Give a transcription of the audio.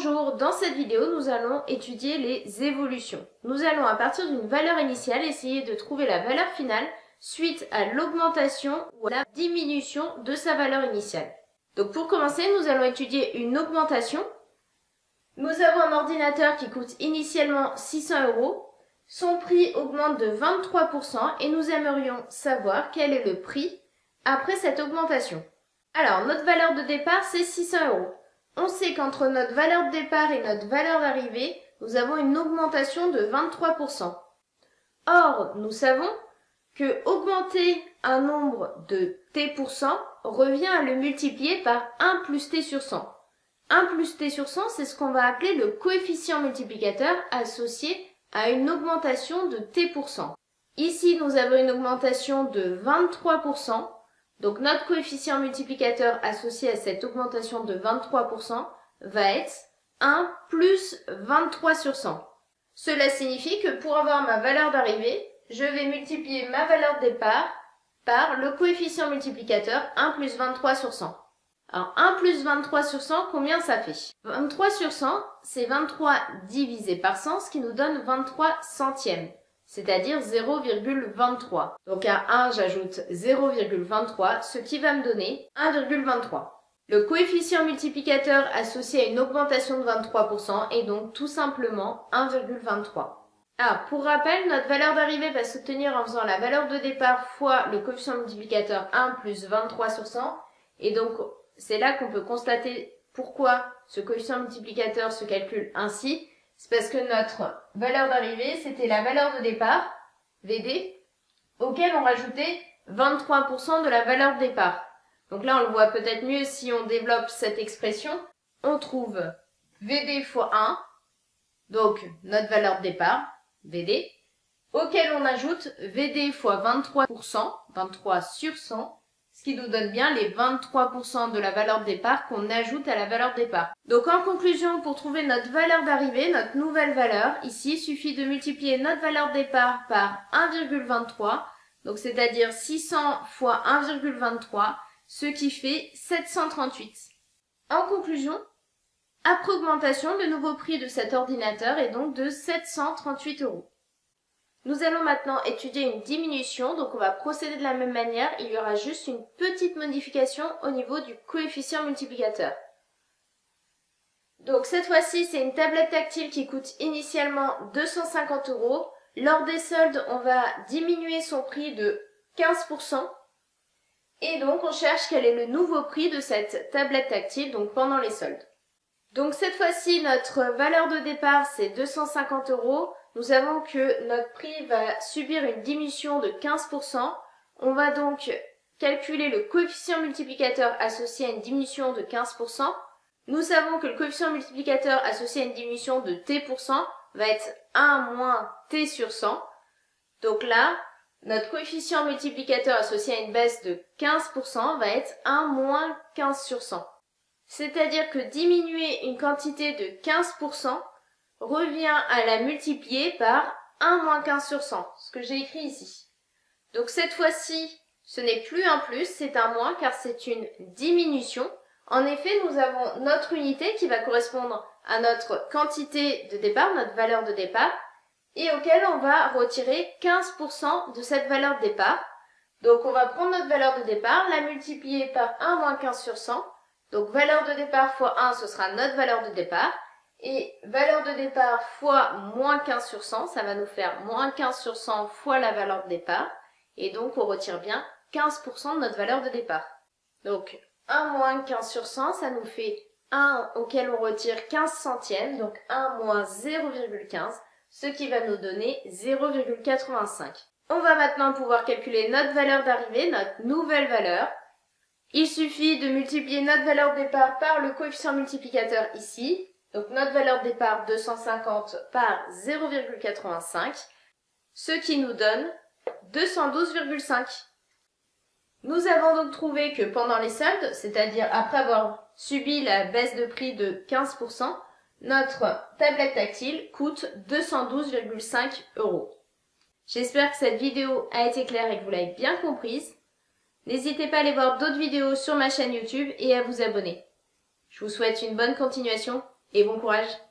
Bonjour, dans cette vidéo, nous allons étudier les évolutions. Nous allons à partir d'une valeur initiale essayer de trouver la valeur finale suite à l'augmentation ou à la diminution de sa valeur initiale. Donc pour commencer, nous allons étudier une augmentation. Nous avons un ordinateur qui coûte initialement 600 €. Son prix augmente de 23% et nous aimerions savoir quel est le prix après cette augmentation. Alors, notre valeur de départ, c'est 600 €. On sait qu'entre notre valeur de départ et notre valeur d'arrivée, nous avons une augmentation de 23%. Or, nous savons que augmenter un nombre de t% revient à le multiplier par 1 plus t sur 100. 1 plus t sur 100, c'est ce qu'on va appeler le coefficient multiplicateur associé à une augmentation de t%. Ici, nous avons une augmentation de 23%. Donc notre coefficient multiplicateur associé à cette augmentation de 23% va être 1 plus 23 sur 100. Cela signifie que pour avoir ma valeur d'arrivée, je vais multiplier ma valeur de départ par le coefficient multiplicateur 1 plus 23 sur 100. Alors 1 plus 23 sur 100, combien ça fait? 23 sur 100, c'est 23 divisé par 100, ce qui nous donne 23 centièmes. C'est-à-dire 0,23. Donc à 1, j'ajoute 0,23, ce qui va me donner 1,23. Le coefficient multiplicateur associé à une augmentation de 23% est donc tout simplement 1,23. Alors, pour rappel, notre valeur d'arrivée va s'obtenir en faisant la valeur de départ fois le coefficient multiplicateur 1 plus 23 sur 100. Et donc, c'est là qu'on peut constater pourquoi ce coefficient multiplicateur se calcule ainsi. C'est parce que notre valeur d'arrivée, c'était la valeur de départ, VD, auquel on rajoutait 23% de la valeur de départ. Donc là, on le voit peut-être mieux si on développe cette expression. On trouve VD fois 1, donc notre valeur de départ, VD, auquel on ajoute VD fois 23%, 23 sur 100, ce qui nous donne bien les 23% de la valeur de départ qu'on ajoute à la valeur de départ. Donc en conclusion, pour trouver notre valeur d'arrivée, notre nouvelle valeur, ici, il suffit de multiplier notre valeur de départ par 1,23, donc c'est-à-dire 600 fois 1,23, ce qui fait 738. En conclusion, après augmentation, le nouveau prix de cet ordinateur est donc de 738 €. Nous allons maintenant étudier une diminution, donc on va procéder de la même manière, il y aura juste une petite modification au niveau du coefficient multiplicateur. Donc cette fois-ci, c'est une tablette tactile qui coûte initialement 250 €. Lors des soldes, on va diminuer son prix de 15%. Et donc on cherche quel est le nouveau prix de cette tablette tactile, donc pendant les soldes. Donc cette fois-ci, notre valeur de départ, c'est 250 €. Nous savons que notre prix va subir une diminution de 15%. On va donc calculer le coefficient multiplicateur associé à une diminution de 15%. Nous savons que le coefficient multiplicateur associé à une diminution de t% va être 1 moins t sur 100. Donc là, notre coefficient multiplicateur associé à une baisse de 15% va être 1 moins 15 sur 100. C'est-à-dire que diminuer une quantité de 15% revient à la multiplier par 1 moins 15 sur 100, ce que j'ai écrit ici. Donc cette fois-ci, ce n'est plus un plus, c'est un moins car c'est une diminution. En effet, nous avons notre unité qui va correspondre à notre quantité de départ, notre valeur de départ, et auquel on va retirer 15% de cette valeur de départ. Donc on va prendre notre valeur de départ, la multiplier par 1 moins 15 sur 100. Donc valeur de départ fois 1, ce sera notre valeur de départ. Et valeur de départ fois moins 15 sur 100, ça va nous faire moins 15 sur 100 fois la valeur de départ. Et donc on retire bien 15% de notre valeur de départ. Donc 1 moins 15 sur 100, ça nous fait 1 auquel on retire 15 centièmes. Donc 1 moins 0,15, ce qui va nous donner 0,85. On va maintenant pouvoir calculer notre valeur d'arrivée, notre nouvelle valeur. Il suffit de multiplier notre valeur de départ par le coefficient multiplicateur ici. Donc notre valeur de départ 250 par 0,85, ce qui nous donne 212,5. Nous avons donc trouvé que pendant les soldes, c'est-à-dire après avoir subi la baisse de prix de 15%, notre tablette tactile coûte 212,5 €. J'espère que cette vidéo a été claire et que vous l'avez bien comprise. N'hésitez pas à aller voir d'autres vidéos sur ma chaîne YouTube et à vous abonner. Je vous souhaite une bonne continuation. et bon courage!